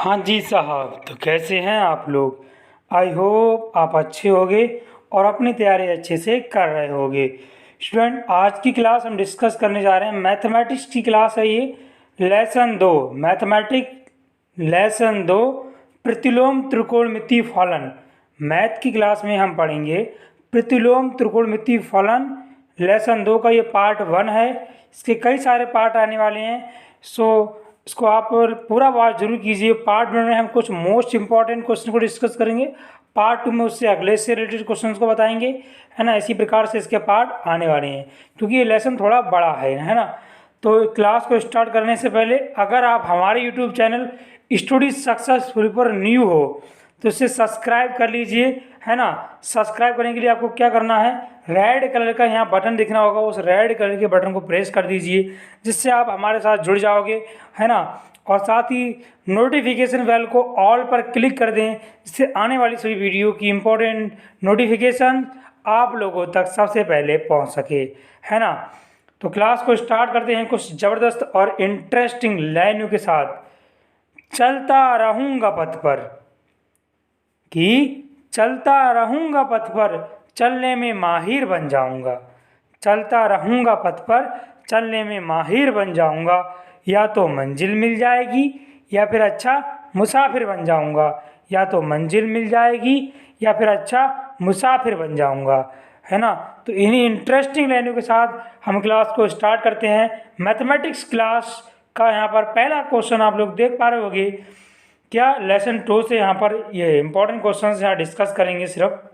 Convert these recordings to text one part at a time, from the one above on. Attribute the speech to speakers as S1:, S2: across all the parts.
S1: हाँ जी साहब, तो कैसे हैं आप लोग। आई होप आप अच्छे होंगे और अपनी तैयारी अच्छे से कर रहे होंगे। स्टूडेंट, आज की क्लास हम डिस्कस करने जा रहे हैं, मैथमेटिक्स की क्लास है ये। लेसन 2 मैथमेटिक्स लेसन 2 प्रतिलोम त्रिकोणमितीय फलन। मैथ की क्लास में हम पढ़ेंगे प्रतिलोम त्रिकोणमितीय फलन। लेसन 2 का ये पार्ट 1 है। इसके कई सारे पार्ट आने वाले हैं, सो इसको आप पूरा वाच जरूर कीजिए। पार्ट 1 में हम कुछ मोस्ट इंपॉर्टेंट क्वेश्चन को डिस्कस करेंगे, पार्ट 2 में उससे अगले से रिलेटेड क्वेश्चन को बताएंगे, है ना। इसी प्रकार से इसके पार्ट आने वाले हैं, क्योंकि ये लेसन थोड़ा बड़ा है ना। तो क्लास को स्टार्ट करने से पहले अगर आप हमारे यूट्यूब चैनल स्टडी सक्सेसफुल पर न्यू हो तो इसे सब्सक्राइब कर लीजिए, है ना। सब्सक्राइब करने के लिए आपको क्या करना है, रेड कलर का यहाँ बटन दिखना होगा, उस रेड कलर के बटन को प्रेस कर दीजिए, जिससे आप हमारे साथ जुड़ जाओगे, है ना। और साथ ही नोटिफिकेशन बेल को ऑल पर क्लिक कर दें, जिससे आने वाली सभी वीडियो की इम्पोर्टेंट नोटिफिकेशन आप लोगों तक सबसे पहले पहुंच सके, है ना। तो क्लास को स्टार्ट करते हैं कुछ ज़बरदस्त और इंटरेस्टिंग लाइनों के साथ। चलता रहूँगा पथ पर, कि चलता रहूँगा पथ पर चलने में माहिर बन जाऊँगा। चलता रहूँगा पथ पर चलने में माहिर बन जाऊँगा, या तो मंजिल मिल जाएगी या फिर अच्छा मुसाफिर बन जाऊँगा। या तो मंजिल मिल जाएगी या फिर अच्छा मुसाफिर बन जाऊँगा, है ना। तो इन्हीं इंटरेस्टिंग लाइनों के साथ हम क्लास को स्टार्ट करते हैं। मैथमेटिक्स क्लास का यहाँ पर पहला क्वेश्चन आप लोग देख पा रहे होंगे। क्या लेसन 2 से यहाँ पर ये इंपॉर्टेंट क्वेश्चन यहाँ डिस्कस करेंगे सिर्फ,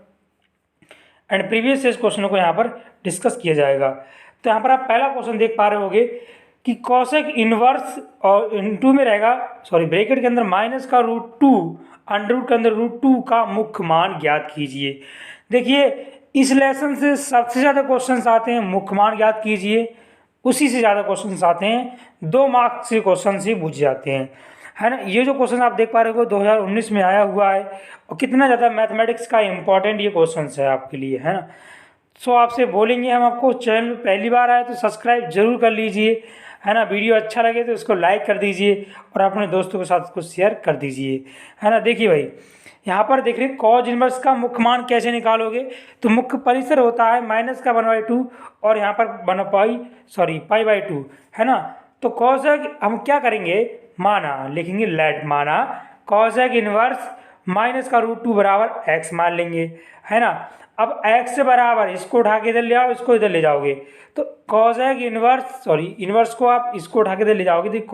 S1: एंड प्रीवियस इस क्वेश्चन को यहाँ पर डिस्कस किया जाएगा। तो यहाँ पर आप पहला क्वेश्चन देख पा रहे होंगे कि कॉसेक इनवर्स और इनटू में रहेगा, सॉरी ब्रैकेट के अंदर माइनस का √2 अंडर रूट के अंदर √2 का मुख्य मान ज्ञात कीजिए। देखिए, इस लेसन से सबसे ज़्यादा क्वेश्चन आते हैं मुख्य मान ज्ञात कीजिए, उसी से ज़्यादा क्वेश्चन आते हैं 2 मार्क्स के क्वेश्चन से पूछ जाते हैं, है ना। ये जो क्वेश्चन आप देख पा रहे हो 2019 में आया हुआ है, और कितना ज़्यादा मैथमेटिक्स का इंपॉर्टेंट ये क्वेश्चन है आपके लिए, है ना। सो आपसे बोलेंगे हम आपको, चैनल पहली बार आए तो सब्सक्राइब जरूर कर लीजिए, है ना। वीडियो अच्छा लगे तो उसको लाइक कर दीजिए और अपने दोस्तों के साथ उसको शेयर कर दीजिए, है ना। देखिए भाई, यहाँ पर देख रहे कॉज इनवर्स का मुख्य मान कैसे निकालोगे। तो मुख्य परिसर होता है माइनस का 1/2 और यहाँ पर π/2, है ना। तो कॉसेक हम क्या करेंगे, माना लिखेंगे, लेट माना कॉसेक इनवर्स माइनस का √2 बराबर x मान लेंगे, है ना। अब x से बराबर इसको उठा के इधर ले आओ, इसको इधर ले जाओगे तो कॉसेक इनवर्स को आप इसको उठा के इधर ले जाओगे तो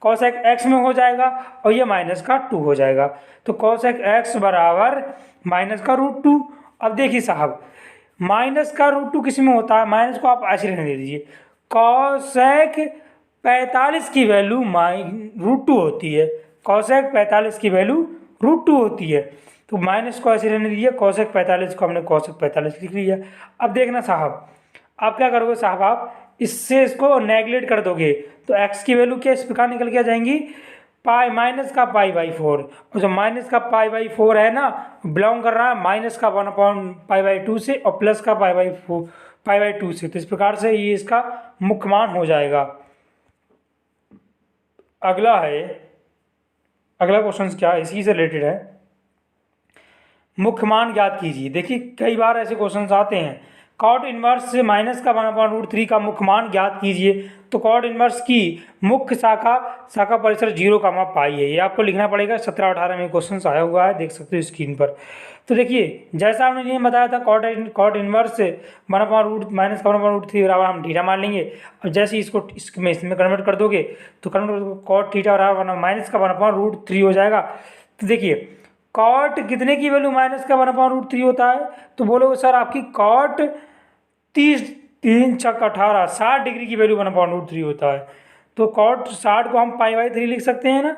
S1: कॉसेक x में हो जाएगा और ये माइनस का 2 हो जाएगा। तो कॉसेक x बराबर माइनस का √2। अब देखिए साहब, माइनस का √2 किस में होता है, माइनस को आप ऐसे रहने दे दीजिए। कॉसेक 45 की वैल्यू √2 होती है, कॉसेक 45 की वैल्यू √2 होती है। तो माइनस को ऐसे रहने दीजिए, कॉसेक 45 को हमने कॉसेक 45 लिख लिया। अब देखना साहब, आप क्या करोगे साहब, आप इससे इसको नेगलेक्ट कर दोगे तो x की वैल्यू क्या इस प्रकार निकल के आ जाएंगी, माइनस का π/4। और जो माइनस का π/4 है ना, बिलोंग कर रहा है माइनस का 1/π/2 से और प्लस का π/2 से। तो इस प्रकार से ये इसका मुख्य मान हो जाएगा। अगला क्वेश्चन क्या है, इसी से रिलेटेड है, मुख्य मान ज्ञात कीजिए। देखिए, कई बार ऐसे क्वेश्चन आते हैं, कॉट इनवर्स से माइनस का 1/√3 का मुख्य मान ज्ञात कीजिए। तो कॉट इनवर्स की मुख्य शाखा परिसर 0, π है, ये आपको लिखना पड़ेगा। 17-18 में क्वेश्चन आया हुआ है, देख सकते हो स्क्रीन पर। तो देखिए, जैसा हमने ये बताया था, कॉट इनवर्स से माइनस का 1/√3 बराबर हम थीटा मान लेंगे। और जैसे इसको इसमें कन्वर्ट कर दोगे तो कॉट थीटा बराबर माइनस का 1/√3 हो जाएगा। तो देखिए, कॉट कितने की वैल्यू माइनस का 1/√3 होता है, तो बोलोगे सर आपकी कॉट 3 × 18 60 डिग्री की वैल्यू 1/√3 होता है। तो कॉट 60 को हम π/3 लिख सकते हैं ना,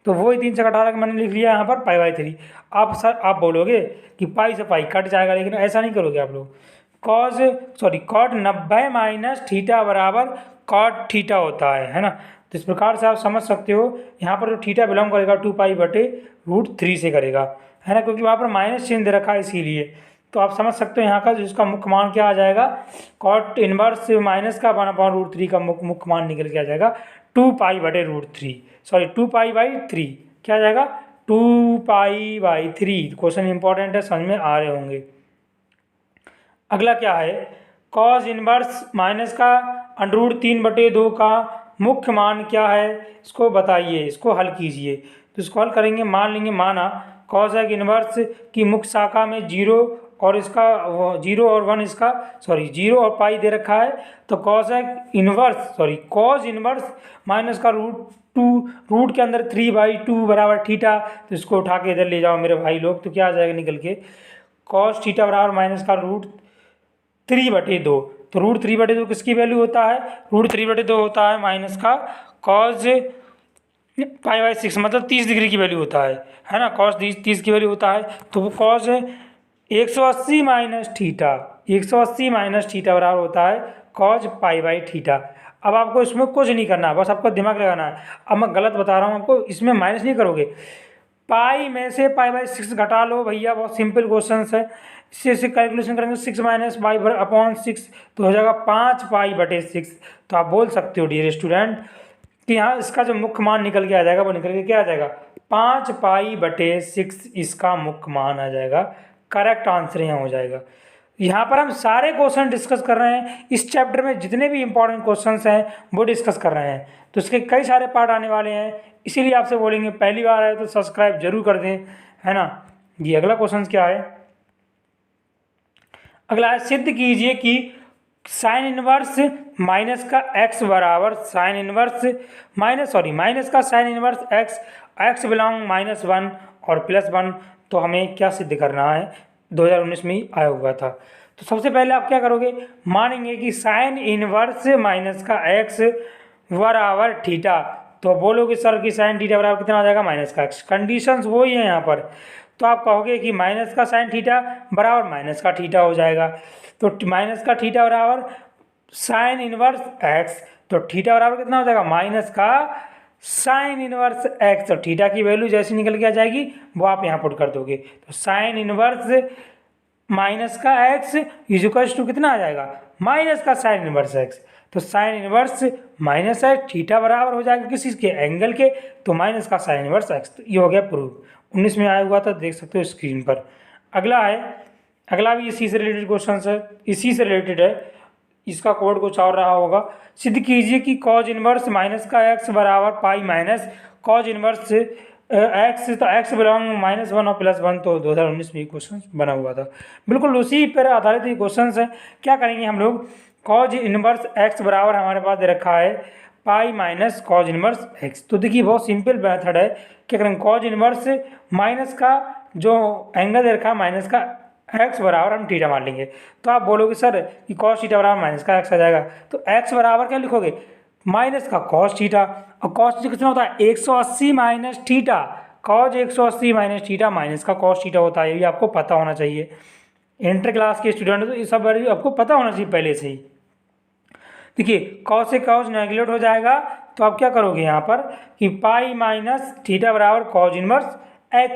S1: तो वही 3 × 18 का मैंने लिख लिया यहाँ पर π/3। आप बोलोगे कि पाई से पाई कट जाएगा, लेकिन ऐसा नहीं करोगे आप लोग। कॉट 90 माइनस थीटा बराबर कॉट थीटा होता है ना। तो इस प्रकार से आप समझ सकते हो, यहाँ पर जो थीटा बिलोंग करेगा 2π/√3 से करेगा, है ना, क्योंकि वहाँ पर माइनस चिन्ह दे रखा है इसीलिए। तो आप समझ सकते हो यहाँ का जिसका मुख्य मान क्या आ जाएगा, कॉट इनवर्स माइनस का 1/√3 का मुख्य मान निकल के आ जाएगा 2π/√3, 2π/3। क्या आ जाएगा 2π/3। क्वेश्चन इंपॉर्टेंट है, समझ में आ रहे होंगे। अगला क्या है, कॉस इनवर्स माइनस का √3/2 का मुख्य मान क्या है, इसको बताइए, इसको हल कीजिए। तो इसको हल करेंगे, मान लेंगे, माना कॉसेक इनवर्स की मुख्य शाखा में 0 और इसका 0 और 1 इसका 0 और पाई दे रखा है। तो कॉस इनवर्स माइनस का रूट के अंदर 3/2 बराबर थीटा। तो इसको उठा के इधर ले जाओ मेरे भाई लोग, तो क्या आ जाएगा निकल के, कॉस थीटा बराबर माइनस का √3/2। तो √3/2 किसकी वैल्यू होता है, √3/2 होता है माइनस का कॉस π/6, मतलब 30 डिग्री की वैल्यू होता है ना, कॉस 30 की वैल्यू होता है। तो वो कॉस 180 माइनस थीटा बराबर होता है कॉस π/थीटा। अब आपको इसमें कुछ नहीं करना है, बस आपको दिमाग लगाना है। अब मैं गलत बता रहा हूँ आपको, इसमें माइनस नहीं करोगे, पाई में से π/6 घटा लो भैया, बहुत सिंपल क्वेश्चन है। इससे कैलकुलेशन करेंगे 6 - π/6 तो हो जाएगा 5π/6। तो आप बोल सकते हो डियर स्टूडेंट कि यहाँ इसका जो मुख्य मान निकल के आ जाएगा, वो निकल के क्या आ जाएगा 5π/6 इसका मुख्य मान आ जाएगा। करेक्ट आंसर यहाँ हो जाएगा। यहाँ पर हम सारे क्वेश्चन डिस्कस कर रहे हैं, इस चैप्टर में जितने भी इंपॉर्टेंट क्वेश्चंस हैं वो डिस्कस कर रहे हैं। तो इसके कई सारे पार्ट आने वाले हैं, इसीलिए आपसे बोलेंगे पहली बार आए तो सब्सक्राइब जरूर कर दें, है ना। ये अगला क्वेश्चन क्या है, अगला है सिद्ध कीजिए कि साइन इनवर्स माइनस का x बराबर साइन इनवर्स माइनस का साइन इनवर्स x बिलोंग -1 और +1। तो हमें क्या सिद्ध करना है, 2019 में ही आया हुआ था। तो सबसे पहले आप क्या करोगे, मानेंगे कि साइन इनवर्स माइनस का x बराबर थीटा। तो बोलोगे सर कि साइन थीटा बराबर कितना आ जाएगा माइनस का x, कंडीशंस वही है यहाँ पर। तो आप कहोगे कि माइनस का साइन थीटा बराबर माइनस का थीटा हो जाएगा। तो माइनस का थीटा बराबर साइन इनवर्स x, तो थीटा बराबर कितना हो जाएगा माइनस का साइन इनवर्स x। तो थीटा की वैल्यू जैसी निकल के आ जाएगी वो आप यहाँ पुट कर दोगे। तो साइन इनवर्स माइनस का x इक्वल्स टू कितना आ जाएगा माइनस का साइन इनवर्स x। तो साइन इनवर्स माइनस है, थीटा बराबर हो जाएगा किसी के एंगल के, तो माइनस का साइन इनवर्स x। तो ये हो गया प्रूफ, 19 में आया हुआ था, देख सकते हो स्क्रीन पर। अगला है, अगला भी इसी से रिलेटेड क्वेश्चन है, इसी से रिलेटेड है, इसका कोड कुछ और रहा होगा। सिद्ध कीजिए कि कॉज इनवर्स माइनस का x बराबर पाई माइनस कॉज इनवर्स x। तो x बिलोंग -1 और +1। तो 2019 में ये क्वेश्चन बना हुआ था, बिल्कुल उसी पर आधारित ये क्वेश्चन है। क्या करेंगे हम लोग, कॉज इनवर्स x बराबर हमारे पास दे रखा है पाई माइनस कॉज इनवर्स x। तो देखिए बहुत सिंपल मेथड है, क्या करेंगे कॉज इनवर्स माइनस का जो एंगल दे रखा है माइनस का x बराबर हम थीटा मान लेंगे। तो आप बोलोगे सर कि कॉस थीटा बराबर माइनस का x आ जाएगा। तो x बराबर क्या लिखोगे माइनस का कॉस थीटा, और कॉस थीटा कितना होता है 180 minus theta, cause 180 minus theta minus का कॉस थीटा होता है। ये भी आपको पता होना चाहिए, इंटर क्लास के स्टूडेंट हो तो ये सब वैल्यू आपको पता होना चाहिए पहले से ही। देखिए कॉस से कॉस नेगलेक्ट हो जाएगा, तो आप क्या करोगे यहाँ पर कि पाई माइनस थीटा बराबर कॉज इनवर्स x।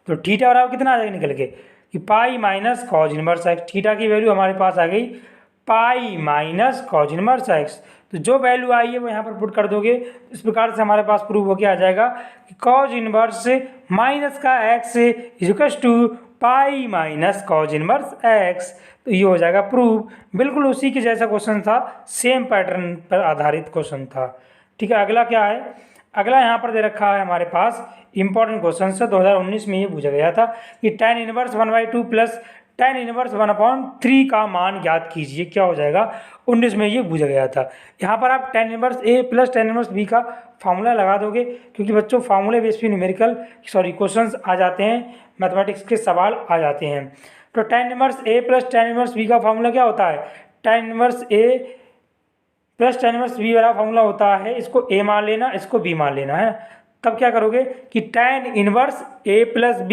S1: तो थीटा बराबर कितना आ जाएगा निकल के कि पाई minus cos inverse x। Theta की वैल्यू हमारे पास आ गई पाई माइनस कॉज इनवर्स x। तो जो वैल्यू आई है वो यहाँ पर पुट कर दोगे, इस प्रकार से हमारे पास प्रूव होके आ जाएगा कि कॉज इनवर्स माइनस का x equals to pi minus cos inverse x। तो ये हो जाएगा प्रूव, बिल्कुल उसी के जैसा क्वेश्चन था, सेम पैटर्न पर आधारित क्वेश्चन था। ठीक है, अगला क्या है, अगला यहाँ पर दे रखा है हमारे पास इंपॉर्टेंट क्वेश्चन है, 2019 में ये पूछा गया था कि tan inverse 1/2 plus tan inverse 1/3 का मान ज्ञात कीजिए, क्या हो जाएगा। 19 में ये पूछा गया था। यहाँ पर आप tan inverse a plus tan inverse b का फार्मूला लगा दोगे, क्योंकि बच्चों फार्मूले बेस पे न्यूमेरिकल क्वेश्चंस आ जाते हैं, मैथमेटिक्स के सवाल आ जाते हैं। तो tan inverse a plus tan inverse b का फार्मूला क्या होता है, tan inverse a plus tan inverse b वाला फार्मूला होता है, इसको a मान लेना, इसको b मान लेना है। तब क्या करोगे कि tan inverse a plus b,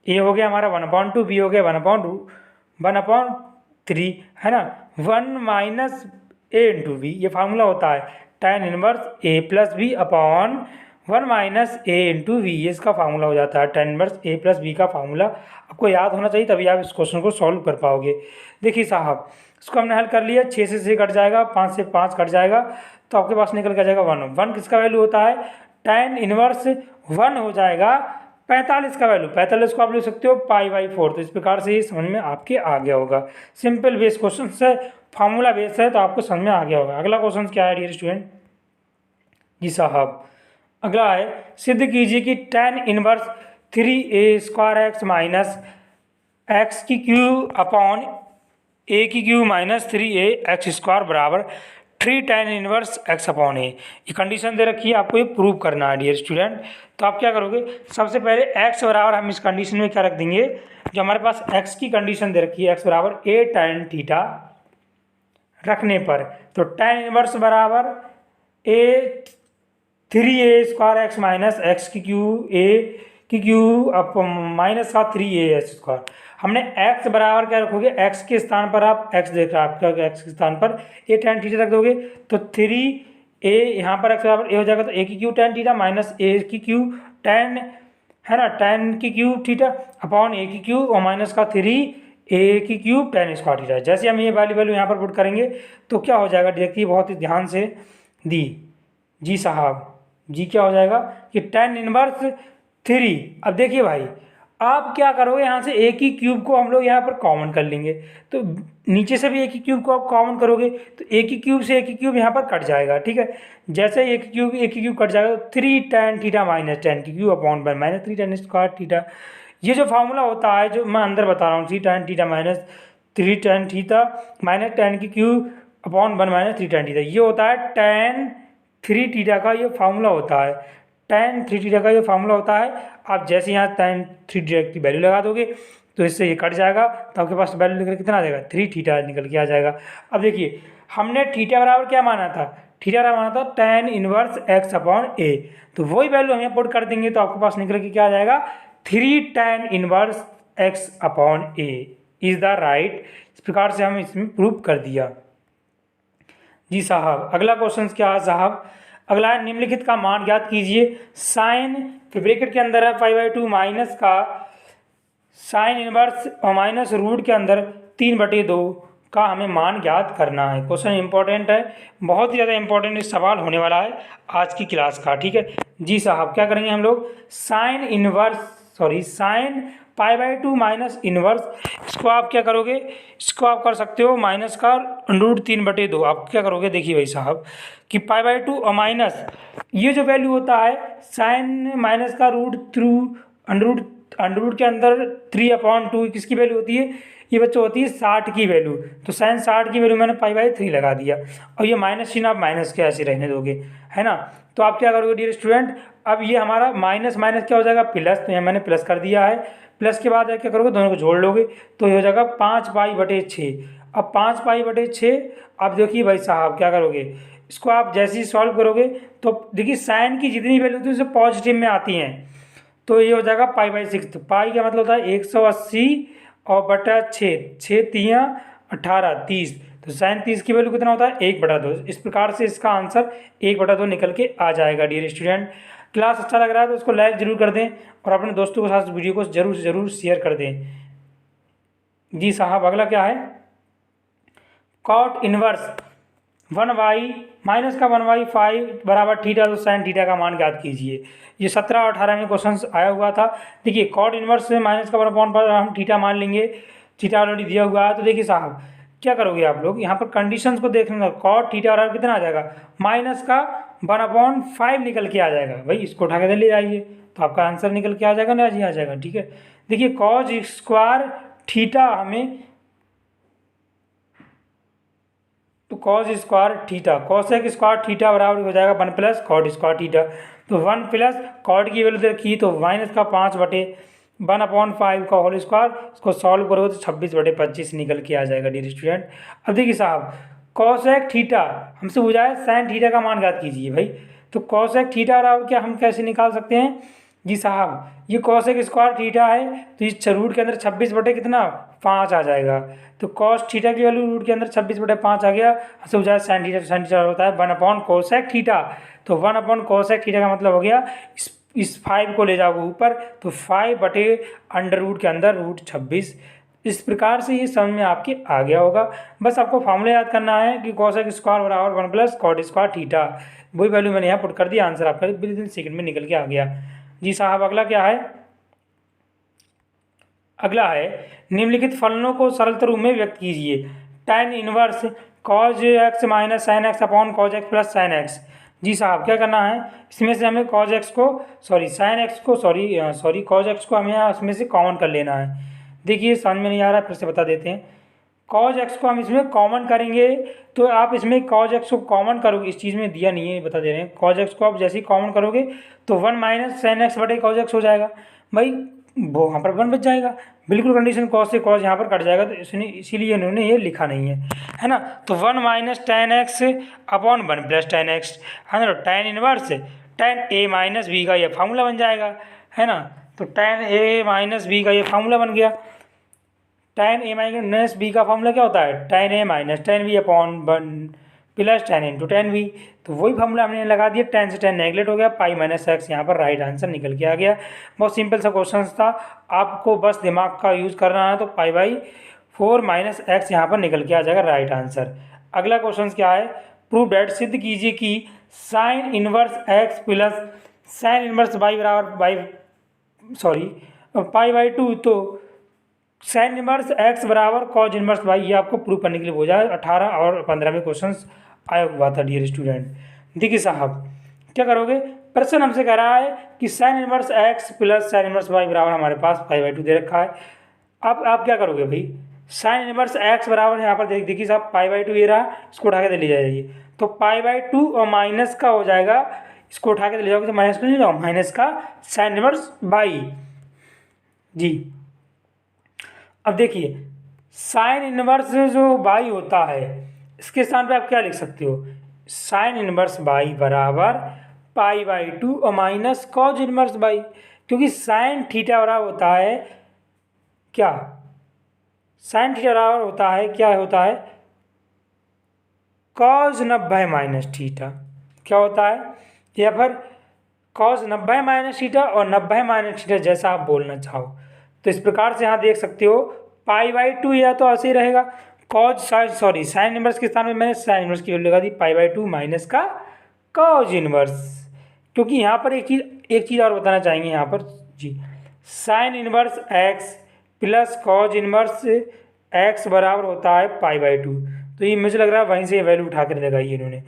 S1: a हो गया हमारा 1/2, b हो गया 1/3, है ना, 1 माइनस a इंटू b, ये फार्मूला होता है tan inverse a plus b upon 1 minus a into V, ये इसका फार्मूला हो जाता है। tan inverse a plus b का फार्मूला आपको याद होना चाहिए, तभी आप इस क्वेश्चन को सॉल्व कर पाओगे। देखिए साहब, इसको हमने हल कर लिया, 6 से 6 कट जाएगा, 5 से 5 कट जाएगा, तो आपके पास निकल कर जाएगा 1। 1 किसका वैल्यू होता है tan इनवर्स 1 हो जाएगा 45 का वैल्यू। 45 को आप लिख सकते हो π/4। तो इस प्रकार से ये समझ में आपके आ गया होगा। सिंपल बेस क्वेश्चन है, फार्मूला बेस है, तो आपको समझ में आ गया होगा। अगला क्वेश्चन क्या है डियर स्टूडेंट? जी साहब, अगला है सिद्ध कीजिए कि tan inverse 3a² x minus x की क्यू अपॉन ए की क्यू माइनस 3a² बराबर 3 tan इनवर्स x अपॉन ए। ये कंडीशन दे रखी है, आपको ये प्रूव करना है डियर स्टूडेंट। तो आप क्या करोगे, सबसे पहले x बराबर हम इस कंडीशन में क्या रख देंगे, जो हमारे पास x की कंडीशन दे रखी है x बराबर a tan थीटा रखने पर, तो tan इनवर्स बराबर a 3a² x minus x की क्यू a की क्यू अप माइनस का 3a² हमने x बराबर क्या रखोगे, x के स्थान पर आप x देख रहे हैं, आपका x के स्थान पर a tan थीटा रख दोगे, तो 3a यहाँ पर x बराबर a हो जाएगा, तो a की Q tan theta minus a की क्यू tan है ना, tan की क्यू थीटा अपॉन a की क्यू और माइनस का 3a की क्यू tan² थीटा। जैसे हम ये वाली वैल्यू यहाँ पर पुट करेंगे तो क्या हो जाएगा, देखिए बहुत ही ध्यान से दी जी साहब, जी क्या हो जाएगा कि tan इनवर्स 3। अब देखिए भाई, आप क्या करोगे, यहाँ से a की क्यूब को हम लोग यहाँ पर कॉमन कर लेंगे, तो नीचे से भी a की क्यूब को आप कॉमन करोगे तो a की क्यूब से a की क्यूब यहाँ पर कट जाएगा, ठीक है। जैसे a की क्यूब कट जाएगा तो 3 tan थीटा माइनस tan की cube upon one minus 3 tan² theta. ये जो फार्मूला होता है, जो मैं अंदर बता रहा हूँ, 3 tan theta minus 3 tan theta minus tan की cube upon one minus 3 tan theta, ये होता है tan 3 थीटा का ये फार्मूला होता है। tan 3 थीटा का ये फार्मूला होता है। आप जैसे यहाँ tan 3 थीटा की वैल्यू लगा दोगे तो इससे ये कट जाएगा, तो आपके पास वैल्यू निकल कितना आ जाएगा, 3 थीटा निकल के आ जाएगा। अब देखिए, हमने थीटा बराबर क्या माना था, थीटा बराबर माना था tan inverse x upon a, तो वही वैल्यू हम यहाँ पुट कर देंगे तो आपके पास निकल के क्या आ जाएगा, 3 tan inverse x upon a is the right. इस प्रकार से हम इसमें प्रूव कर दिया जी साहब। अगला क्वेश्चन क्या है साहब, अगला है निम्नलिखित का मान ज्ञात कीजिए। साइन फिर ब्रैकेट के अंदर है π/2 माइनस का साइन इनवर्स और माइनस रूट के अंदर 3/2 का हमें मान ज्ञात करना है। क्वेश्चन इंपॉर्टेंट है, बहुत ही ज़्यादा इंपॉर्टेंट सवाल होने वाला है आज की क्लास का, ठीक है जी साहब। क्या करेंगे हम लोग, साइन π/2 माइनस इनवर्स, इसको आप क्या करोगे, इसको आप कर सकते हो माइनस का √3/2। आप क्या करोगे, देखिए भाई साहब कि π/2 और माइनस ये जो वैल्यू होता है साइन माइनस का अंडर रूट के अंदर 3/2 किसकी वैल्यू होती है, ये बच्चों होती है 60 की वैल्यू। तो साइन 60 की वैल्यू मैंने π/3 लगा दिया, और ये माइनस चिन्ह आप माइनस के ऐसे रहने दोगे, है ना। तो आप क्या करोगे डियर स्टूडेंट, अब ये हमारा माइनस माइनस क्या हो जाएगा, प्लस, तो यहाँ मैंने प्लस कर दिया है। प्लस के बाद क्या करोगे, दोनों को जोड़ लोगे तो ये हो जाएगा 5π/6। अब 5π/6, अब देखिए भाई साहब क्या करोगे, इसको आप जैसे ही सॉल्व करोगे तो देखिए साइन की जितनी वैल्यू होती है उससे पॉजिटिव में आती हैं, तो ये हो जाएगा π/6। तो पाई का मतलब होता है 180 और बटा 6, 6 तियाँ 18 30, तो साइन 30 की वैल्यू कितना होता है 1/2। इस प्रकार से इसका आंसर 1/2 निकल के आ जाएगा डियर स्टूडेंट। क्लास अच्छा लग रहा है तो उसको लाइक जरूर कर दें और अपने दोस्तों के साथ वीडियो को जरूर से जरूर शेयर कर दें जी साहब। अगला क्या है, कॉट इनवर्स 1y माइनस का 1/5 बराबर थीटा, तो साइन थीटा का मान ज्ञात कीजिए। ये 17 और 18 में क्वेश्चन आया हुआ था। देखिए कॉट इनवर्स से माइनस का 1 पर हम थीटा मान लेंगे, थीटा ऑलरेडी दिया हुआ है। तो देखिए साहब क्या करोगे आप लोग, यहाँ पर कंडीशंस को देख लेंगे, कॉट थीटा बराबर कितना आ जाएगा, माइनस का 1/5 निकल के आ जाएगा। भाई इसको उठा के ले जाइए तो आपका आंसर निकल के आ जाएगा ना, जी आ जाएगा, ठीक है। देखिए कॉज स्क्वायर थीटा हमें, तो cos square theta cosec square theta बराबर हो जाएगा 1 प्लस कॉट स्क्वायर थीटा। तो 1 प्लस कॉट की वैल्यू रखी तो माइनस का 5/1/5 का होल स्क्वायर, इसको सॉल्व करोगे तो 26/25 निकल के आ जाएगा डियर स्टूडेंट। अब देखिए साहब कॉसेक थीटा हमसे पूछा है साइन थीटा का मान ज्ञात कीजिए। भाई तो कॉसेक थीटा बराबर क्या हम कैसे निकाल सकते हैं जी साहब, ये कॉसेक स्क्वायर थीटा है तो इस रूट के अंदर 26/5 आ जाएगा। तो कॉस थीटा की वैल्यू रूट के अंदर 26/5 आ गया, हमसे पूछा है साइन थीटा, तो साइन थीटा होता है 1/कोसेक थीटा। तो 1/कोसेक थीटा का मतलब हो गया इस 5 को ले जाओगे ऊपर तो 5/√के अंदर √26 इस प्रकार से ये समझ में आपके आ गया होगा। बस आपको फॉर्मूला याद करना है कि कोसेक स्क्वायर बराबर 1 प्लस कॉट स्क्वायर थीटा। वही वैल्यू मैंने यहाँ पुट कर दिया, आंसर आपका बिल्कुल सेकंड में निकल के आ गया। जी साहब, अगला क्या है? अगला है निम्नलिखित फलनों को सरल रूप में व्यक्त कीजिए। tan inverse cos x minus sine x upon cos x plus sine x. जी साहब, क्या करना है? इसमें से हमें cos x को cos x को हमें इसमें से कॉमन कर लेना है। देखिए समझ में नहीं आ रहा है, फिर से बता देते हैं। cos x को हम इसमें कॉमन करेंगे, तो आप इसमें cos x को कॉमन करोगे, इस चीज़ में दिया नहीं है, बता दे रहे हैं। cos x को आप जैसे ही कॉमन करोगे तो 1 माइनस साइन एक्स बटे cos x हो जाएगा भाई, वो वहाँ पर 1 बच जाएगा। बिल्कुल कंडीशन cos से cos यहाँ पर कट जाएगा, तो इसीलिए इन्होंने ये लिखा नहीं है ना। तो 1 minus tan x upon 1 plus tan x है ना। tan inverse tan a minus B का ये फार्मूला बन जाएगा, है ना। तो tan a माइनस बी का ये फार्मूला बन गया। tan a माइनस बी का फार्मूला क्या होता है? tan a minus tan b upon 1 plus tan into tan b। तो वही फार्मूला हमने लगा दिया, tan से tan नेगलेक्ट हो गया, पाई माइनस एक्स यहाँ पर राइट आंसर निकल के आ गया। बहुत सिंपल सा क्वेश्चन था, आपको बस दिमाग का यूज़ करना है। तो पाई बाई 4 माइनस एक्स यहाँ पर निकल के आ जाएगा राइट आंसर। अगला क्वेश्चन क्या है? प्रूव डैट, सिद्ध कीजिए कि sine inverse x plus sine inverse Y बराबर पाई बाई 2। तो साइन इनवर्स एक्स बराबर कॉज इनवर्स वाई, ये आपको प्रूव करने के लिए हो जाए। 18 और 15 में क्वेश्चन आया हुआ था डियर स्टूडेंट। देखिए साहब, क्या करोगे? प्रश्न हमसे कह रहा है कि sine inverse x plus sine inverse Y बराबर हमारे पास पाई बाई 2 दे रखा है। अब आप क्या करोगे भाई? साइन इनवर्स एक्स बराबर यहाँ पर देखिए साहब पाई बाई 2 ये रहा, इसको उठा के ले जाइए। तो पाई बाई 2 और माइनस का हो जाएगा, इसको उठा के ले जाओगे तो माइनस का ले जाओ, माइनस का साइन इनवर्स वाई। जी अब देखिए, साइन इनवर्स जो बाई होता है, इसके स्थान पे आप क्या लिख सकते हो? साइन इनवर्स बाई बराबर पाई बाई 2 और माइनस कॉज इनवर्स बाई, क्योंकि साइन थीटा बराबर होता है क्या? साइन थीटा बराबर होता है क्या होता है? Cause 90 minus theta. क्या होता है? या फिर कॉज 90 माइनस थीटा और 90 माइनस थीटा, जैसा आप बोलना चाहो। तो इस प्रकार से यहाँ देख सकते हो पाई बाई 2 या तो ऐसे ही रहेगा, कॉज साइन इनवर्स के स्थान में मैंने साइन इनवर्स की वैल्यू लगा दी पाई बाई 2 माइनस का कॉज इनवर्स। क्योंकि यहाँ पर एक चीज़ और बताना चाहेंगे यहाँ पर जी, sine inverse x plus cos inverse x बराबर होता है पाई बाई 2। तो ये मुझे लग रहा है वहीं से वैल्यू उठा कर लगाई इन्होंने।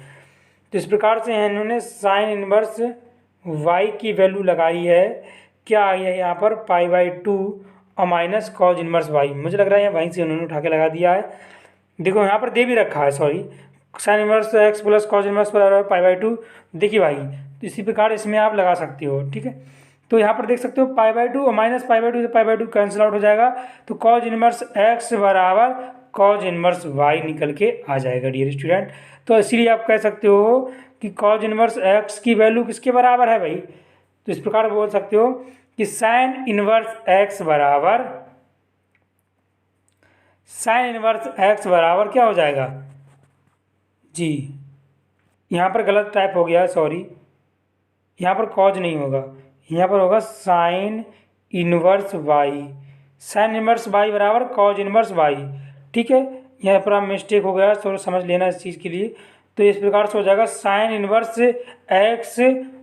S1: तो इस प्रकार से इन्होंने साइन इनवर्स वाई की वैल्यू लगाई है, क्या आई है यहाँ पर? पाई बाई 2 और माइनस कॉज इनवर्स वाई। मुझे लग रहा है वहीं से उन्होंने उठा के लगा दिया है। देखो यहाँ पर दे भी रखा है, sine inverse x plus cos inverse बराबर पाई बाई 2। देखिए भाई, तो इसी प्रकार इसमें आप लगा सकते हो, ठीक है। तो यहाँ पर देख सकते हो पाई बाई 2 और माइनस पाई बाई 2 से पाई बाई 2 कैंसिल आउट हो जाएगा, तो कॉज इनवर्स एक्स बराबर कॉज इनवर्स वाई निकल के आ जाएगा डियर स्टूडेंट। तो इसीलिए आप कह सकते हो कि कॉज इनवर्स एक्स की वैल्यू किसके बराबर है भाई? तो इस प्रकार बोल सकते हो कि साइन इनवर्स एक्स बराबर क्या हो जाएगा जी? यहाँ पर गलत टाइप हो गया, सॉरी, यहाँ पर कॉज नहीं होगा, यहाँ पर होगा sine inverse Y. Sine inverse Y बराबर कॉज इनवर्स वाई, ठीक है। यहाँ पर आप मिस्टेक हो गया, थोड़ा समझ लेना इस चीज़ के लिए। तो इस प्रकार से हो जाएगा साइन इनवर्स एक्स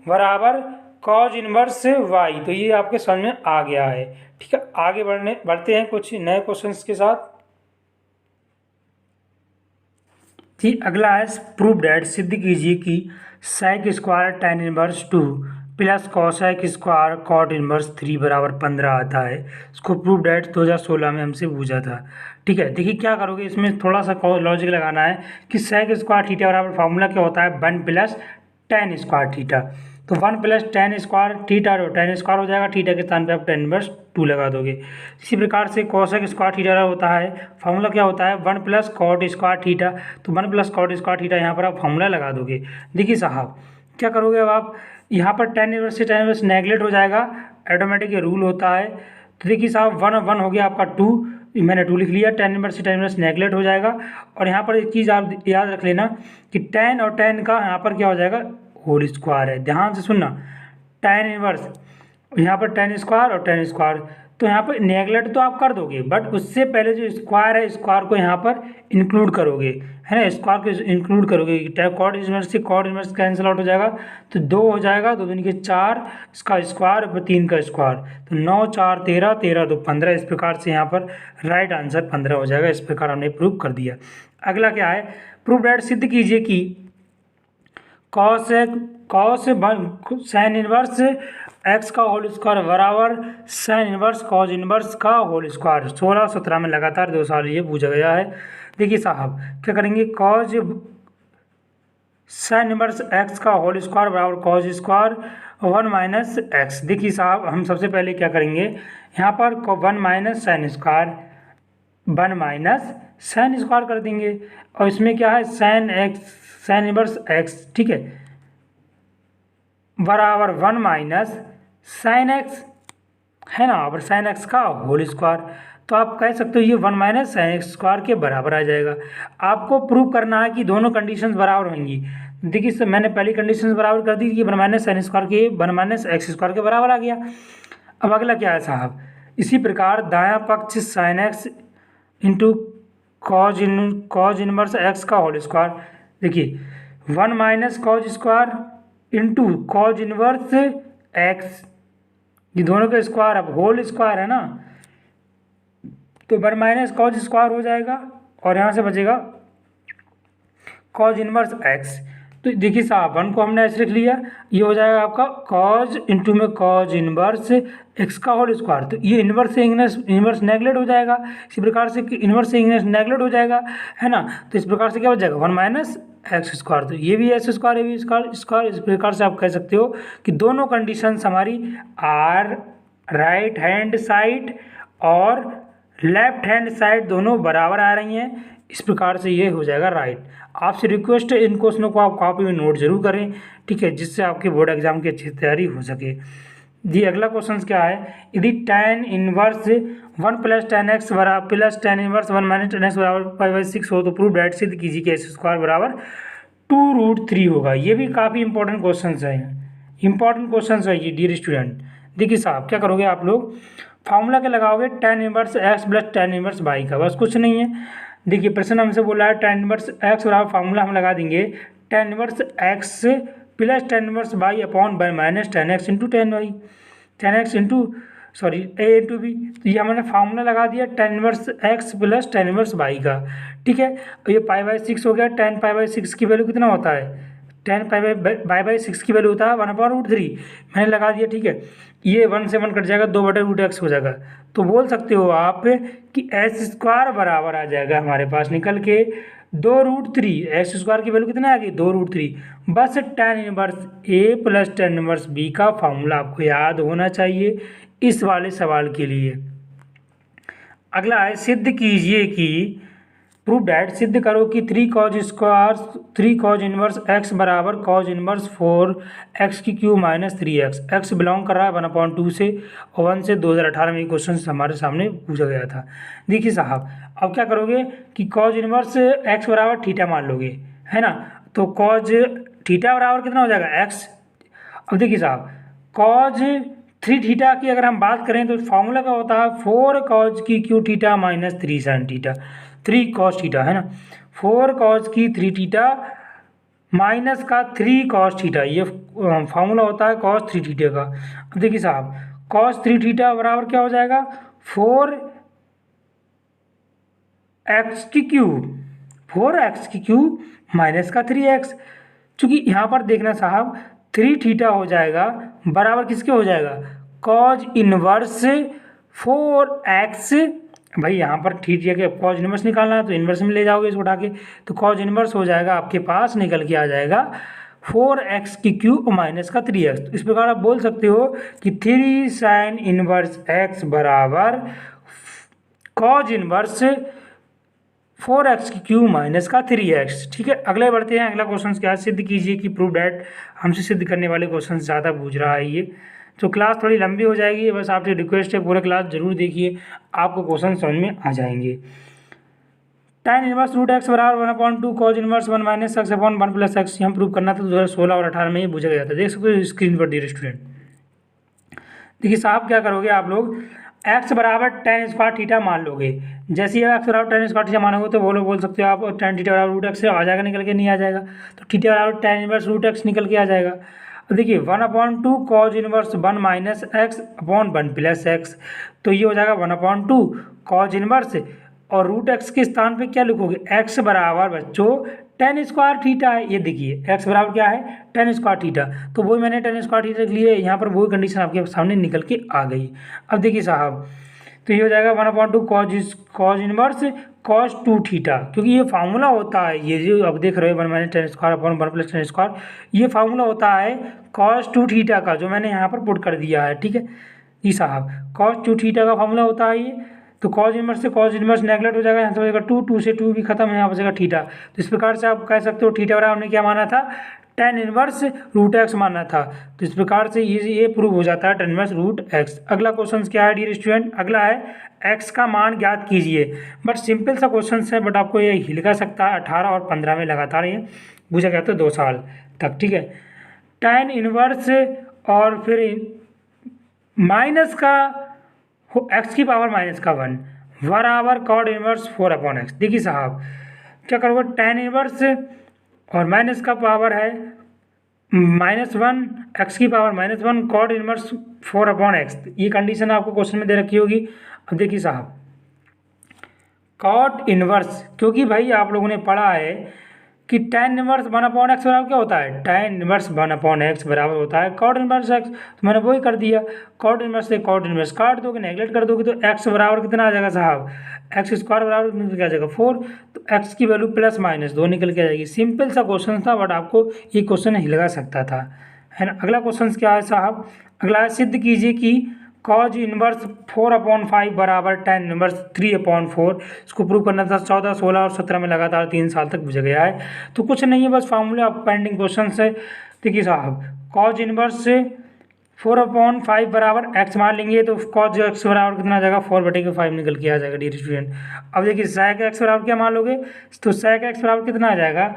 S1: बराबर कॉज इनवर्स वाई। तो ये आपके समझ में आ गया है, ठीक है। आगे बढ़ते हैं कुछ नए क्वेश्चंस के साथ। जी अगला है प्रूव डैट, सिद्ध कीजिए कि sec square tan inverse 2 plus cosec square cot inverse 3 बराबर 15 आता है। इसको प्रूव डैट 2016 में हमसे पूछा था, ठीक है। देखिए क्या करोगे, इसमें थोड़ा सा लॉजिक लगाना है कि सेक स्क्वायर थीटा बराबर फार्मूला क्या होता है? 1 प्लस tan स्क्वायर थीटा। तो 1 plus tan square theta, tan square हो जाएगा, थीटा के स्थान पे आप tan इनवर्स 2 लगा दोगे। इसी प्रकार से कोसेक स्क्वायर थीटा होता है, फार्मूला क्या होता है? 1 प्लस कॉट स्क्वायर थीटा। तो 1 प्लस कॉट स्क्वायर थीटा यहाँ पर आप फार्मूला लगा दोगे। देखिए साहब क्या करोगे, अब आप यहाँ पर tan इनवर्स से tan इनवर्स नेगलेक्ट हो जाएगा, ऑटोमेटिक ये रूल होता है। तो देखिए साहब 1 हो गया आपका 2, मैंने 2 लिख लिया, tan इनवर्स से tan इनवर्स नेगलेक्ट हो जाएगा। और यहाँ पर एक चीज़ आप याद रख लेना कि tan और tan का यहाँ पर क्या हो जाएगा? होल स्क्वायर है, ध्यान से सुनना। tan इनवर्स यहाँ पर tan स्क्वायर और tan स्क्वायर, तो यहाँ पर नेगलेक्ट तो आप कर दोगे, बट उससे पहले जो स्क्वायर है स्क्वायर को यहाँ पर इंक्लूड करोगे, है ना, स्क्वायर को इंक्लूड करोगे। कॉड इनवर्स से कॉड इनवर्स कैंसिल आउट हो जाएगा, तो 2 हो जाएगा, 2 दूनी के 4, इसका स्क्वायर 3 का स्क्वायर, तो 9 4 13, 13 2 15। इस प्रकार से यहाँ पर राइट आंसर 15 हो जाएगा। इस प्रकार हमने प्रूव कर दिया। अगला क्या है, प्रूव दैट, सिद्ध कीजिए कि कॉस साइन इनवर्स एक्स का होल स्क्वायर बराबर साइन इनवर्स कॉज इनवर्स का होल स्क्वायर। 16-17 में लगातार 2 साल ये पूछा गया है। देखिए साहब क्या करेंगे, कॉज साइन इनवर्स एक्स का होल स्क्वायर बराबर कॉज स्क्वायर 1 माइनस एक्स। देखिए साहब हम सबसे पहले क्या करेंगे, यहाँ पर 1 minus sine square 1 minus sine square कर देंगे, और इसमें क्या है sine x sign inverse x, ठीक है, बराबर 1 माइनस साइन एक्स, है ना, और साइन एक्स का होल स्क्वायर। तो आप कह सकते हो ये 1 माइनस साइन एक्स स्क्वायर के बराबर आ जाएगा। आपको प्रूव करना है कि दोनों कंडीशंस बराबर होंगी। देखिए सर मैंने पहली कंडीशन बराबर कर दी कि 1 माइनस साइन स्क्वायर के 1 माइनस एक्स स्क्वायर के बराबर आ गया। अब अगला क्या है साहब, इसी प्रकार दायां पक्ष sine x into cos inverse x का होल स्क्वायर। देखिए 1 minus cos square into cos inverse x, ये दोनों का स्क्वायर अब होल स्क्वायर है ना, तो 1 माइनस कॉज स्क्वायर हो जाएगा, और यहाँ से बचेगा कॉज इनवर्स एक्स। तो देखिए साहब 1 को हमने ऐसे लिख लिया, ये हो जाएगा आपका कॉज इंटू में कॉज इनवर्स एक्स का होल स्क्वायर। तो ये इनवर्स से इनवर्स नेगलेक्ट हो जाएगा, इसी प्रकार से इनवर्स से इनवर्स नेगलेक्ट हो जाएगा, है ना। तो इस प्रकार से क्या हो जाएगा 1 माइनस एक्स स्क्वायर, तो ये भी एक्स स्क्वायर, ये भी स्क्वायर। इस प्रकार से आप कह सकते हो कि दोनों कंडीशंस हमारी आर राइट हैंड साइड और लेफ्ट हैंड साइड दोनों बराबर आ रही हैं। इस प्रकार से ये हो जाएगा राइट। आपसे रिक्वेस्ट है इन क्वेश्चनों को आप कॉपी में नोट जरूर करें, ठीक है, जिससे आपके बोर्ड एग्जाम की अच्छी तैयारी हो सके। जी अगला क्वेश्चन क्या है, यदि tan inverse 1 plus tan x बराबर plus tan inverse 1 minus tan x बराबर π/6 हो तो प्रूव दैट, सिद्ध कीजिए कि x स्क्वायर बराबर 2√3 होगा। ये भी काफ़ी इंपॉर्टेंट क्वेश्चन है, इंपॉर्टेंट क्वेश्चन है ये डियर स्टूडेंट। देखिए साहब क्या करोगे आप लोग, फार्मूला क्या लगाओगे, tan inverse x plus tan inverse y का, बस कुछ नहीं है। देखिए प्रश्न हमसे बोला है tan इनवर्स x बराबर फार्मूला हम लगा देंगे tan inverse x plus tan inverse y upon 1 minus tan x into tan x into sorry a into B. तो ये हमने फार्मूला लगा दिया tan inverse x plus tan inverse y का, ठीक है। ये π/6 हो गया, tan π/6 की वैल्यू कितना होता है, tan π/6 की वैल्यू होता है 1/√3, मैंने लगा दिया, ठीक है। ये 1 से 1 कट जाएगा, 2/√x हो जाएगा। तो बोल सकते हो आप कि एस स्क्वायर बराबर आ जाएगा हमारे पास निकल के 2√3। एक्स स्क्वायर की वैल्यू कितना आ गई 2√3। बस tan inverse a plus tan inverse b का फार्मूला आपको याद होना चाहिए इस वाले सवाल के लिए। अगला है, सिद्ध कीजिए कि प्रूव दैट, सिद्ध करो कि 3 कॉज इनवर्स x बराबर cos inverse 4x³ minus 3x। x belong कर रहा है 1/2 से, और 1 से 2018 में क्वेश्चन हमारे सामने पूछा गया था। देखिए साहब अब क्या करोगे कि कॉज इनवर्स x बराबर थीटा मान लोगे, है ना, तो कॉज थीटा बराबर कितना हो जाएगा x। अब देखिए साहब कॉज 3 थीटा की अगर हम बात करें तो फार्मूला का होता है 4 कॉज की Q theta minus 3 sine theta, 3 cos theta, है ना, 4 कॉस की 3 थीटा माइनस का 3 कॉस थीटा, ये फार्मूला होता है कॉस 3 थीटा का। अब देखिए साहब कॉस 3 थीटा बराबर क्या हो जाएगा 4x³ माइनस का 3x। चूँकि यहाँ पर देखना साहब 3 थीटा हो जाएगा बराबर किसके हो जाएगा कॉज इनवर्स 4x। भाई यहाँ पर थीटा के कॉज इनवर्स निकालना है तो इनवर्स में ले जाओगे इसको उठा के, तो कॉज इनवर्स हो जाएगा आपके पास निकल के आ जाएगा 4x³ माइनस का 3x। तो इस प्रकार आप बोल सकते हो कि 3 साइन इनवर्स x बराबर कॉज इनवर्स 4x³ माइनस का 3x, ठीक है। अगले बढ़ते हैं, अगला क्वेश्चन क्या है, सिद्ध कीजिए कि प्रूव दैट। हमसे सिद्ध करने वाले क्वेश्चन ज़्यादा पूछ रहा है ये, तो क्लास थोड़ी लंबी हो जाएगी, बस आपसे रिक्वेस्ट है पूरा क्लास जरूर देखिए, आपको क्वेश्चन समझ में आ जाएंगे। tan इनवर्स √x बराबर 1/2 cause inverse 1 minus x upon 1 plus x, हम प्रूव करना था 2016 और 18 में ये पूछा गया था। देख सकते हो स्क्रीन पर डियर स्टूडेंट। देखिए साहब क्या करोगे आप लोग, एक्स बराबर टेन स्क्वायर थीटा मान लोगे, जैसे ही एक्स बराबर टेन स्क्वायर थीटा मानोगे तो बोल सकते हो आप टेन थीटा बराबर रूट एक्स से आ जाएगा, निकल के नहीं आ जाएगा, तो थीटा बराबर टेन इनवर्स रूट एक्स निकल के आ जाएगा। अब देखिए 1/2 cause inverse 1 minus x upon 1 plus x, तो ये हो जाएगा 1/2 कॉज इनवर्स, और रूट एक्स के स्थान पे क्या लिखोगे, एक्स बराबर बच्चों टेन स्क्वायर थीटा है। ये देखिए एक्स बराबर क्या है, टेन स्क्वायर थीटा, तो वही मैंने टेन स्क्वायर थीटा लिख लिए, यहाँ पर वही कंडीशन आपके सामने निकल के आ गई। अब देखिए साहब, तो ये हो जाएगा 1/2 कॉज इनवर्स कॉस 2 थीटा, क्योंकि ये फार्मूला होता है, ये जो अब देख रहे हो 1 minus ten square upon 1 plus ten square, ये फार्मूला होता है कॉस 2 थीटा का, जो मैंने यहाँ पर पुट कर दिया है। ठीक है जी साहब, कॉस 2 थीटा का फार्मूला होता है ये। तो कॉज इनवर्स से कॉज इनवर्स नेगलेक्ट हो जाएगा, यहाँ से हो जाएगा 2, 2 से 2 भी खत्म, यहाँ बचेगा थीटा। तो इस प्रकार से आप कह सकते हो थीटा बराबर हमने क्या माना था, टेन इनवर्स रूट एक्स माना था। तो इस प्रकार से ये प्रूव हो जाता है टेन इनवर्स रूट एक्स। अगला क्वेश्चन क्या है डियर स्टूडेंट, अगला है एक्स का मान ज्ञात कीजिए। बट सिंपल सा क्वेश्चन है, बट आपको ये हिलका सकता है 18 और 15 में लगातार ये पूछा गया था 2 साल तक। ठीक है, टेन इनवर्स और फिर माइनस का एक्स की पावर माइनस का 1 बराबर कॉड इनवर्स 4/x। देखिए साहब क्या करोगे, टेन इनवर्स और माइनस का पावर है -1, एक्स की पावर -1 कॉड इनवर्स 4/x। ये कंडीशन आपको क्वेश्चन में दे रखी होगी। अब देखिए साहब, कॉड इनवर्स, क्योंकि भाई आप लोगों ने पढ़ा है कि टेन इनवर्स 1/x बराबर क्या होता है, टेन इनवर्स 1/x बराबर होता है कॉड इनवर्स एक्स, तो मैंने वही कर दिया। कॉड इनवर्स से कॉड इनवर्स काट दोगे, नेगलेक्ट कर दोगे, तो एक्स बराबर कितना आ जाएगा साहब, एक्स स्क्वायर बराबर निकल के आ जाएगा 4, तो एक्स की वैल्यू प्लस माइनस 2 निकल के आ जाएगी। सिंपल सा क्वेश्चन था, बट आपको ये क्वेश्चन हिलगा सकता था, है ना। अगला क्वेश्चन क्या है साहब, अगला है सिद्ध कीजिए कि कॉज इनवर्स 4/5 बराबर टेन इनवर्स 3/4। इसको प्रूव करना था 14, 16 और 17 में लगातार 3 साल तक बुझ गया है। तो कुछ नहीं है, बस फार्मूला पेंडिंग क्वेश्चन है। देखिए साहब, कॉज इनवर्स से 4/5 बराबर एक्स मान लेंगे, तो कॉज एक्स बराबर कितना आ जाएगा, 4/5 निकल के आ जाएगा डियर स्टूडेंट। अब देखिए sec एक्स बराबर क्या मान लोगे, तो sec एक्स बराबर कितना आ जाएगा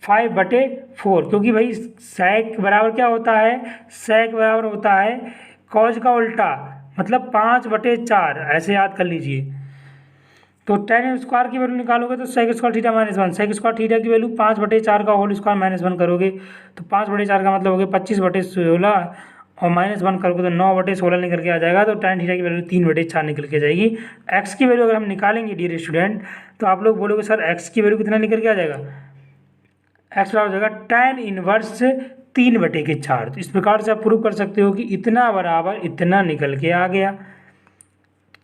S1: 5/4, क्योंकि भाई sec बराबर क्या होता है, sec बराबर होता है कॉज का उल्टा, मतलब 5/4, ऐसे याद कर लीजिए। तो टेन स्क्वायर की वैल्यू निकालोगे तो sec square theta -1, sec square theta की वैल्यू 5/4 का होल स्क्वायर -1 करोगे, तो 5/4 का मतलब हो गया 25/16, और -1 करोगे तो 9/16 निकल के आ जाएगा। तो टेन थीटा की वैल्यू 3/4 निकल के जाएगी। एक्स की वैल्यू अगर हम निकालेंगे डियर स्टूडेंट, तो आप लोग बोलोगे सर एक्स की वैल्यू कितना निकल के आ जाएगा, एक्स बराबर हो जाएगा टेन इनवर्स 3/4। तो इस प्रकार से आप प्रूव कर सकते हो कि इतना बराबर इतना निकल के आ गया।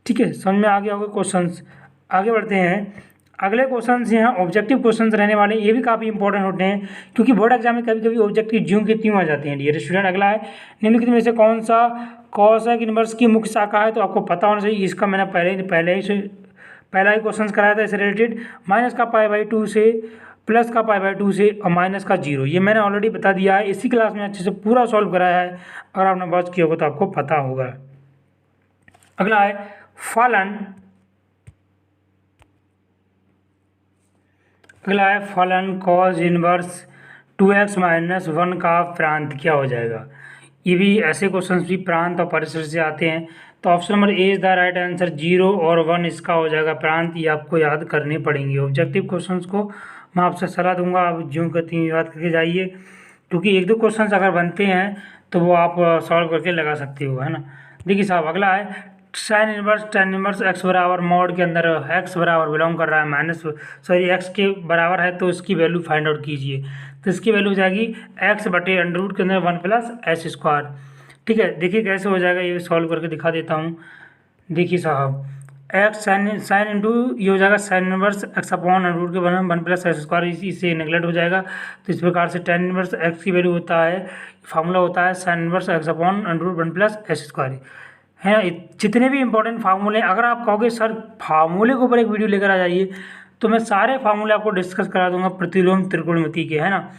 S1: ठीक है, समझ में आ गया होगा क्वेश्चंस। आगे बढ़ते हैं, अगले क्वेश्चंस यहाँ ऑब्जेक्टिव क्वेश्चंस रहने वाले हैं, ये भी काफ़ी इंपॉर्टेंट होते हैं, क्योंकि बोर्ड एग्जाम में कभी कभी ऑब्जेक्टिव ज्यों के त्यों आ जाते हैं डियर स्टूडेंट। अगला है निम्नलिखित में से कौन सा कॉसेक इनवर्स की मुख्य शाखा है, तो आपको पता होना चाहिए। इसका मैंने पहला ही क्वेश्चन कराया था इससे रिलेटेड, माइनस का π/2 से प्लस का π/2 से और माइनस का 0, ये मैंने ऑलरेडी बता दिया है, इसी क्लास में अच्छे से पूरा सॉल्व कराया है। अगर आपने वॉच किया होगा तो आपको पता होगा। अगला है फलन, अगला है फलन कॉज इनवर्स 2x - 1 का प्रांत क्या हो जाएगा। ये भी ऐसे क्वेश्चंस भी प्रांत और परिसर से आते हैं। तो option number A is the right answer, 0 और 1 इसका हो जाएगा प्रांत। ये आपको याद करने पड़ेंगे ऑब्जेक्टिव क्वेश्चंस को, मैं आपसे सलाह दूंगा आप ज्यों का त्यों याद करके जाइए, क्योंकि 1-2 क्वेश्चंस अगर बनते हैं तो वो आप सॉल्व करके लगा सकते हो, है ना। देखिए साहब, अगला है sine inverse tan inverse x बराबर मॉड के अंदर एक्स बराबर बिलोंग कर रहा है एक्स के बराबर है, तो इसकी वैल्यू फाइंड आउट कीजिए। तो इसकी वैल्यू हो जाएगी x/√रूट के अंदर 1 + s²। ठीक है, देखिए कैसे हो जाएगा, ये सॉल्व करके दिखा देता हूँ। देखिए साहब, एक्स साइन इंटू ये हो जाएगा साइन इनवर्स x/√रूट के 1 + s², इससे नेगलेक्ट हो जाएगा। तो इस प्रकार से टेन इनवर्स एक्स की वैल्यू होता है, फार्मूला होता है साइन इनवर्स x/√1 + s², है ना। जितने भी इंपॉर्टेंट फार्मूले, अगर आप कहोगे सर फार्मूले के ऊपर एक वीडियो लेकर आ जाइए, तो मैं सारे फार्मूले आपको डिस्कस करा दूंगा प्रतिलोम त्रिकोणमिति के, है ना।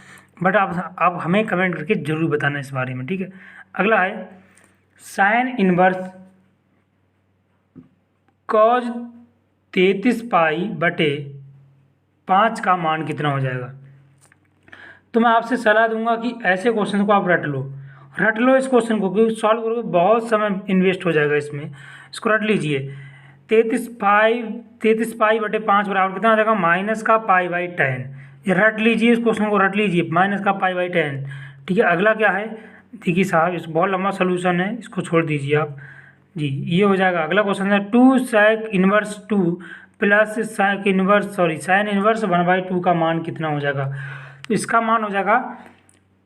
S1: बट आप हमें कमेंट करके जरूर बताना इस बारे में, ठीक है। अगला है साइन इनवर्स कॉज 33π/5 का मान कितना हो जाएगा। तो मैं आपसे सलाह दूंगा कि ऐसे क्वेश्चन को आप रट लो, रट लो इस क्वेश्चन को, क्योंकि सॉल्व करोगे बहुत समय इन्वेस्ट हो जाएगा इसमें। इसको रट लीजिए। 33 पाई बटे 5 बराबर कितना हो जाएगा, -का π/10। ये रट लीजिए, इस क्वेश्चन को रट लीजिए, -का π/10। ठीक है, अगला क्या है, देखिए साहब इस बहुत लंबा सोल्यूशन है, इसको छोड़ दीजिए आप जी। ये हो जाएगा, अगला क्वेश्चन है 2 sec inverse 2 plus sine inverse 1/2 का मान कितना हो जाएगा। तो इसका मान हो जाएगा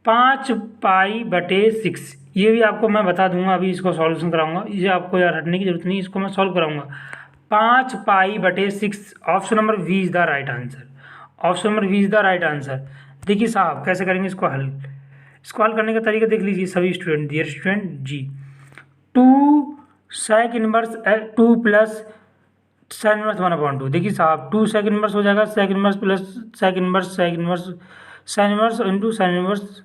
S1: 5π/6। ये भी आपको मैं बता दूंगा, अभी इसको सॉल्यूशन कराऊंगा, ये आपको यार हटने की जरूरत नहीं, इसको मैं सॉल्व कराऊंगा। 5π/6 option number B is the right answer. Option number B is the right answer. देखिए साहब कैसे करेंगे इसको हल। इसको हल करने का तरीका देख लीजिए सभी स्टूडेंट, डियर स्टूडेंट जी। 2 sec inverse 2 plus sine inverse 1/2। देखिए साहब 2 sec इनवर्स हो जाएगा, sec inverse plus sec inverse sine inverse into sine inverse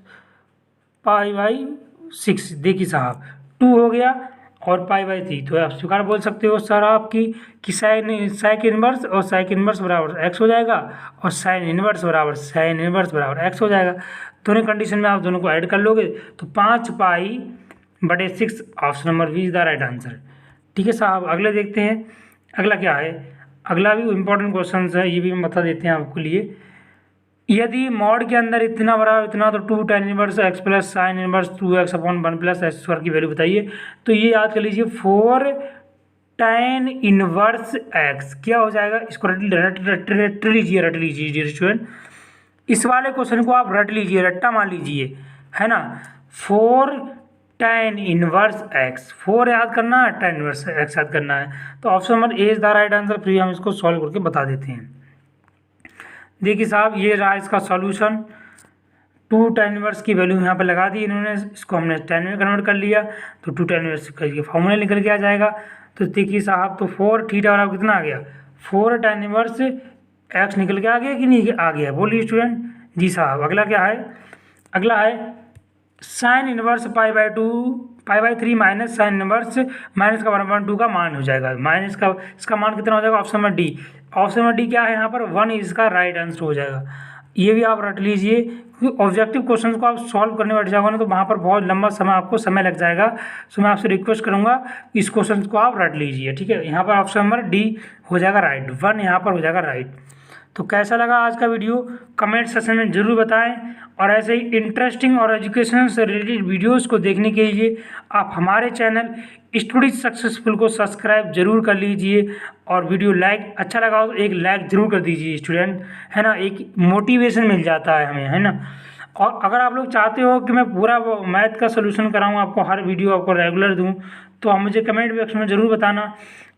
S1: π/6। देखिए साहब 2 हो गया और π/3। तो आप स्वीकार बोल सकते हो सर आपकी कि sec इनवर्स और sec इनवर्स बराबर x हो जाएगा और साइन इनवर्स बराबर x हो जाएगा। दोनों कंडीशन में आप दोनों को ऐड कर लोगे तो 5π/6 option number B is the right answer. ठीक है साहब, अगले देखते हैं अगला क्या है। अगला भी इम्पोर्टेंट क्वेश्चन है, ये भी हम बता देते हैं आपके लिए। यदि मॉड के अंदर इतना बराबर इतना, तो 2 tan inverse x plus sine inverse 2x/1 plus x² की वैल्यू बताइए। तो ये याद कर लीजिए 4 tan इनवर्स x क्या हो जाएगा, इसको रट लीजिए डियर स्टूडेंट। इस वाले क्वेश्चन को आप रट लीजिए, रट्टा मान लीजिए, है ना। 4 tan इनवर्स x, 4 याद करना है, tan इनवर्स x याद करना है। तो option number A is the right answer. फिर हम इसको सॉल्व करके बता देते हैं। देखिए साहब ये रहा इसका सॉल्यूशन। 2 tan इनवर्स की वैल्यू यहाँ पे लगा दी इन्होंने, इसको हमने tan में कन्वर्ट कर लिया, तो 2 tan इनवर्स करके फॉर्मूला निकल के आ जाएगा। तो देखिए साहब तो 4 थीटा बराबर कितना आ गया, 4 tan इनवर्स x निकल के आ गया कि नहीं आ गया, बोलिए स्टूडेंट जी साहब। अगला क्या है, अगला है sine inverse π/3 minus sine inverse minus का 1/2 का मान हो जाएगा। माइनस का इसका मान कितना हो जाएगा, option number D. Option number D क्या है यहाँ पर, 1 इसका राइट आंसर हो जाएगा। ये भी आप रट लीजिए, क्योंकि ऑब्जेक्टिव क्वेश्चन को आप सॉल्व करने बैठ जाओगे ना तो वहाँ पर बहुत लंबा समय लग जाएगा। सो मैं आपसे रिक्वेस्ट करूँगा इस क्वेश्चन को आप रट लीजिए। ठीक है, यहाँ पर ऑप्शन नंबर डी हो जाएगा राइट, 1 यहाँ पर हो जाएगा राइट। तो कैसा लगा आज का वीडियो कमेंट सेक्शन में ज़रूर बताएं, और ऐसे ही इंटरेस्टिंग और एजुकेशन से रिलेटेड वीडियोस को देखने के लिए आप हमारे चैनल स्टडी सक्सेसफुल को सब्सक्राइब जरूर कर लीजिए, और वीडियो लाइक अच्छा लगा हो तो एक लाइक ज़रूर कर दीजिए स्टूडेंट, है ना। एक मोटिवेशन मिल जाता है हमें, है ना। और अगर आप लोग चाहते हो कि मैं पूरा मैथ का सोल्यूशन कराऊँ, आपको हर वीडियो आपको रेगुलर दूँ, तो आप मुझे कमेंट बॉक्स में ज़रूर बताना।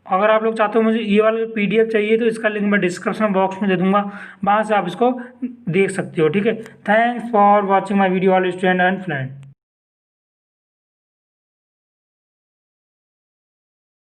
S1: अगर आप लोग चाहते हो मुझे ये वाला PDF चाहिए तो इसका लिंक मैं डिस्क्रिप्शन बॉक्स में दे दूंगा, वहाँ से आप इसको देख सकते हो। ठीक है, thanks for watching my video all student and friend.